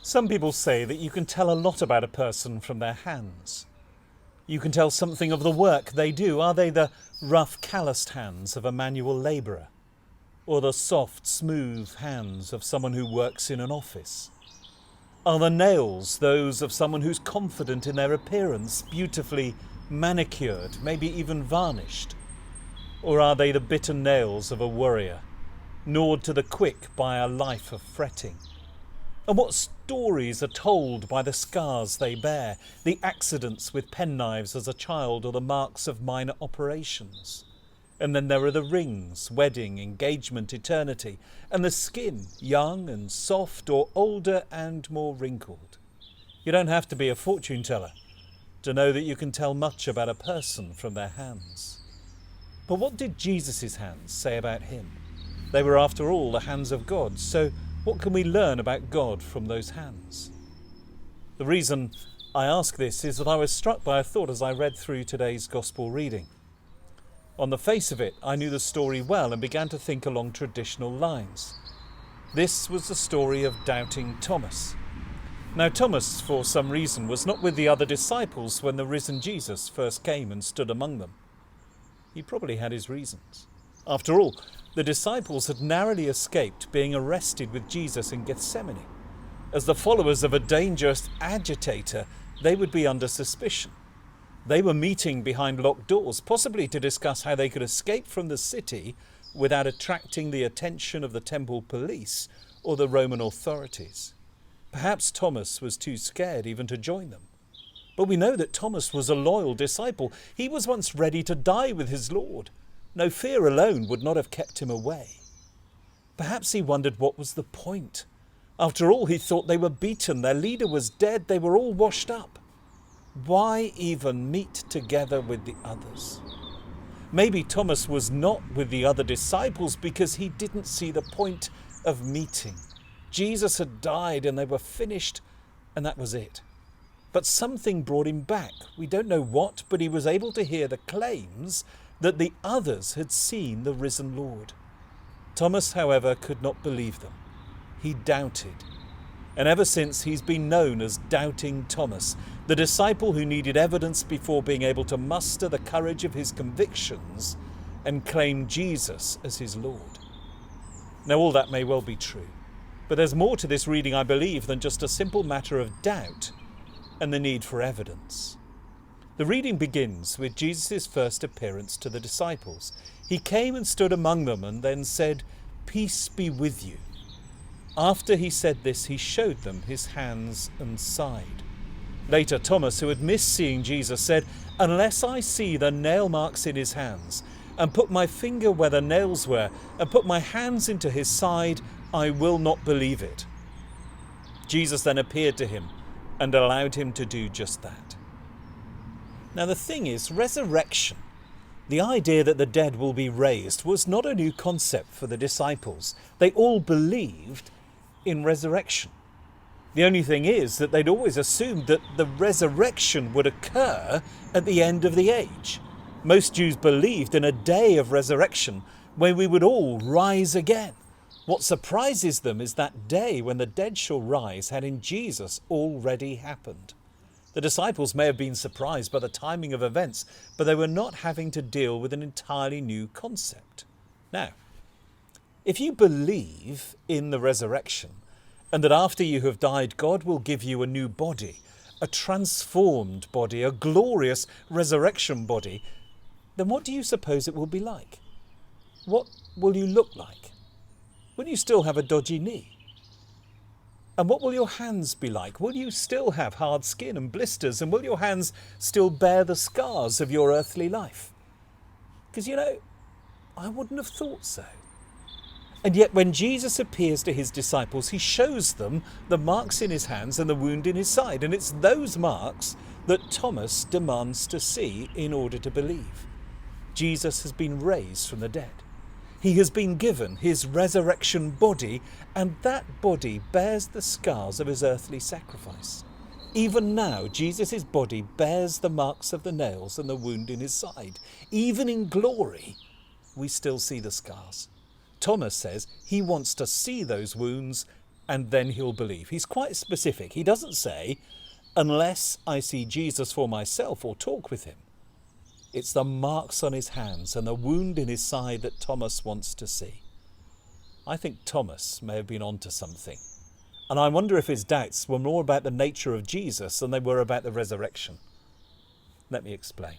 Some people say that you can tell a lot about a person from their hands. You can tell something of the work they do. Are they the rough, calloused hands of a manual labourer? Or the soft, smooth hands of someone who works in an office? Are the nails those of someone who's confident in their appearance, beautifully manicured, maybe even varnished? Or are they the bitter nails of a worrier, gnawed to the quick by a life of fretting? And what stories are told by the scars they bear, the accidents with penknives as a child or the marks of minor operations? And then there are the rings, wedding, engagement, eternity, and the skin, young and soft or older and more wrinkled. You don't have to be a fortune teller to know that you can tell much about a person from their hands. But what did Jesus' hands say about him? They were, after all, the hands of God, so what can we learn about God from those hands? The reason I ask this is that I was struck by a thought as I read through today's Gospel reading. On the face of it, I knew the story well and began to think along traditional lines. This was the story of doubting Thomas. Now Thomas, for some reason, was not with the other disciples when the risen Jesus first came and stood among them. He probably had his reasons. After all, the disciples had narrowly escaped being arrested with Jesus in Gethsemane. As the followers of a dangerous agitator, they would be under suspicion. They were meeting behind locked doors, possibly to discuss how they could escape from the city without attracting the attention of the temple police or the Roman authorities. Perhaps Thomas was too scared even to join them. But we know that Thomas was a loyal disciple. He was once ready to die with his Lord. No fear alone would not have kept him away. Perhaps he wondered what was the point. After all, he thought they were beaten, their leader was dead, they were all washed up. Why even meet together with the others? Maybe Thomas was not with the other disciples because he didn't see the point of meeting. Jesus had died and they were finished, and that was it. But something brought him back. We don't know what, but he was able to hear the claims that the others had seen the risen Lord. Thomas, however, could not believe them. He doubted. And ever since, he's been known as Doubting Thomas, the disciple who needed evidence before being able to muster the courage of his convictions and claim Jesus as his Lord. Now, all that may well be true, but there's more to this reading, I believe, than just a simple matter of doubt and the need for evidence. The reading begins with Jesus' first appearance to the disciples. He came and stood among them and then said, "Peace be with you." After he said this, he showed them his hands and side. Later, Thomas, who had missed seeing Jesus, said, "Unless I see the nail marks in his hands, and put my finger where the nails were, and put my hands into his side, I will not believe it." Jesus then appeared to him and allowed him to do just that. Now the thing is, resurrection, the idea that the dead will be raised, was not a new concept for the disciples. They all believed in resurrection. The only thing is that they'd always assumed that the resurrection would occur at the end of the age. Most Jews believed in a day of resurrection where we would all rise again. What surprises them is that day when the dead shall rise had in Jesus already happened. The disciples may have been surprised by the timing of events, but they were not having to deal with an entirely new concept. Now, if you believe in the resurrection and that after you have died, God will give you a new body, a transformed body, a glorious resurrection body, then what do you suppose it will be like? What will you look like? Will you still have a dodgy knee? And what will your hands be like? Will you still have hard skin and blisters? And will your hands still bear the scars of your earthly life? Because, I wouldn't have thought so. And yet when Jesus appears to his disciples, he shows them the marks in his hands and the wound in his side. And it's those marks that Thomas demands to see in order to believe. Jesus has been raised from the dead. He has been given his resurrection body, and that body bears the scars of his earthly sacrifice. Even now, Jesus' body bears the marks of the nails and the wound in his side. Even in glory, we still see the scars. Thomas says he wants to see those wounds and then he'll believe. He's quite specific. He doesn't say, unless I see Jesus for myself or talk with him. It's the marks on his hands and the wound in his side that Thomas wants to see. I think Thomas may have been onto something. And I wonder if his doubts were more about the nature of Jesus than they were about the resurrection. Let me explain.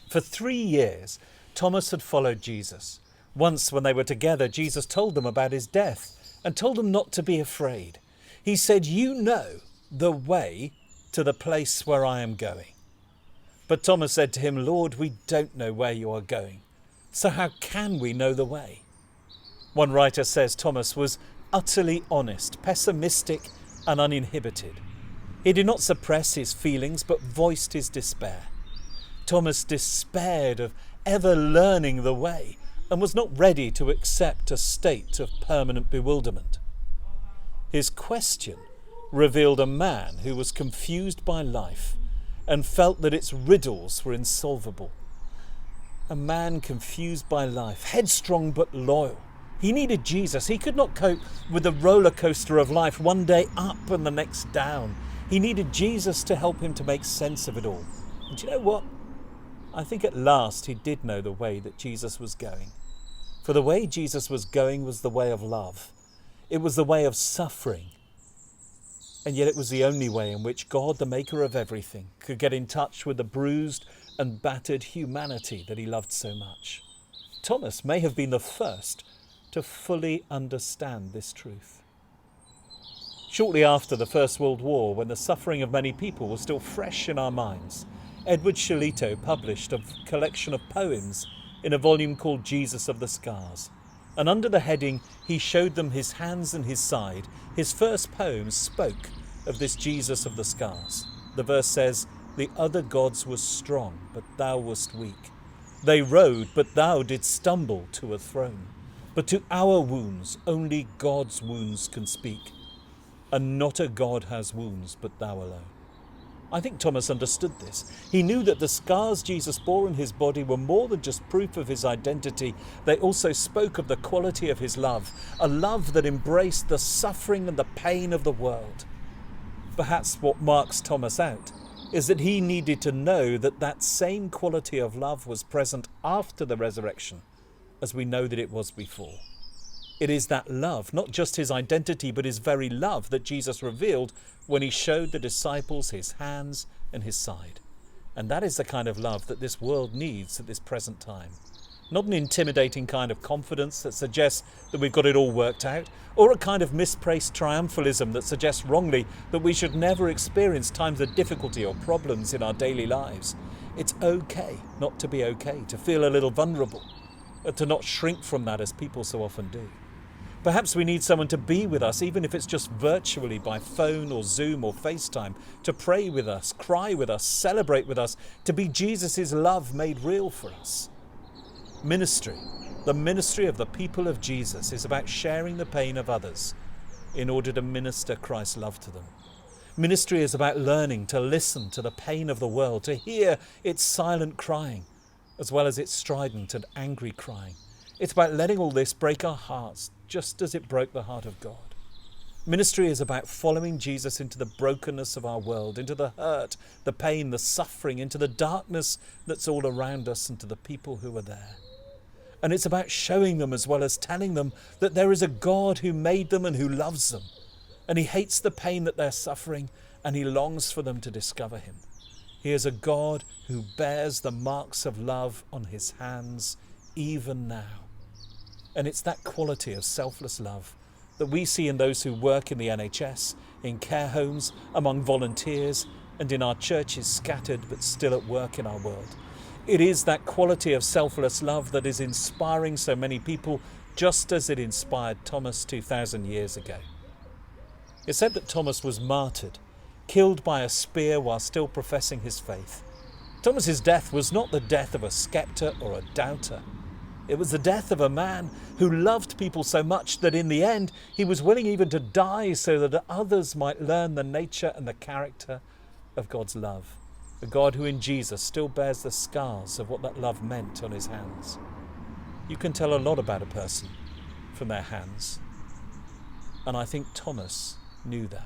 For 3 years, Thomas had followed Jesus. Once when they were together, Jesus told them about his death and told them not to be afraid. He said, "You know the way to the place where I am going." But Thomas said to him, "Lord, we don't know where you are going, so how can we know the way?" One writer says Thomas was utterly honest, pessimistic and uninhibited. He did not suppress his feelings, but voiced his despair. Thomas despaired of ever learning the way and was not ready to accept a state of permanent bewilderment. His question revealed a man who was confused by life and felt that its riddles were insolvable. A man confused by life, headstrong but loyal. He needed Jesus. He could not cope with the roller coaster of life, one day up and the next down. He needed Jesus to help him to make sense of it all. And do you know what? I think at last he did know the way that Jesus was going. For the way Jesus was going was the way of love. It was the way of suffering. And yet it was the only way in which God, the maker of everything, could get in touch with the bruised and battered humanity that he loved so much. Thomas may have been the first to fully understand this truth. Shortly after the First World War, when the suffering of many people was still fresh in our minds, Edward Shillito published a collection of poems in a volume called Jesus of the Scars. And under the heading, He Showed Them His Hands and His Side, his first poem spoke of this Jesus of the Scars. The verse says, "The other gods were strong, but thou wast weak. They rode, but thou didst stumble to a throne. But to our wounds only God's wounds can speak. And not a god has wounds but thou alone." I think Thomas understood this. He knew that the scars Jesus bore in his body were more than just proof of his identity. They also spoke of the quality of his love, a love that embraced the suffering and the pain of the world. Perhaps what marks Thomas out is that he needed to know that that same quality of love was present after the resurrection, as we know that it was before. It is that love, not just his identity, but his very love that Jesus revealed when he showed the disciples his hands and his side. And that is the kind of love that this world needs at this present time. Not an intimidating kind of confidence that suggests that we've got it all worked out, or a kind of misplaced triumphalism that suggests wrongly that we should never experience times of difficulty or problems in our daily lives. It's okay not to be okay, to feel a little vulnerable, to not shrink from that as people so often do. Perhaps we need someone to be with us, even if it's just virtually by phone or Zoom or FaceTime, to pray with us, cry with us, celebrate with us, to be Jesus' love made real for us. Ministry, the ministry of the people of Jesus, is about sharing the pain of others in order to minister Christ's love to them. Ministry is about learning to listen to the pain of the world, to hear its silent crying, as well as its strident and angry crying. It's about letting all this break our hearts, just as it broke the heart of God. Ministry is about following Jesus into the brokenness of our world, into the hurt, the pain, the suffering, into the darkness that's all around us and to the people who are there. And it's about showing them as well as telling them that there is a God who made them and who loves them. And he hates the pain that they're suffering and he longs for them to discover him. He is a God who bears the marks of love on his hands even now. And it's that quality of selfless love that we see in those who work in the NHS, in care homes, among volunteers, and in our churches scattered but still at work in our world. It is that quality of selfless love that is inspiring so many people, just as it inspired Thomas 2,000 years ago. It's said that Thomas was martyred, killed by a spear while still professing his faith. Thomas's death was not the death of a skeptic or a doubter. It was the death of a man who loved people so much that in the end he was willing even to die so that others might learn the nature and the character of God's love. A God who in Jesus still bears the scars of what that love meant on his hands. You can tell a lot about a person from their hands. And I think Thomas knew that.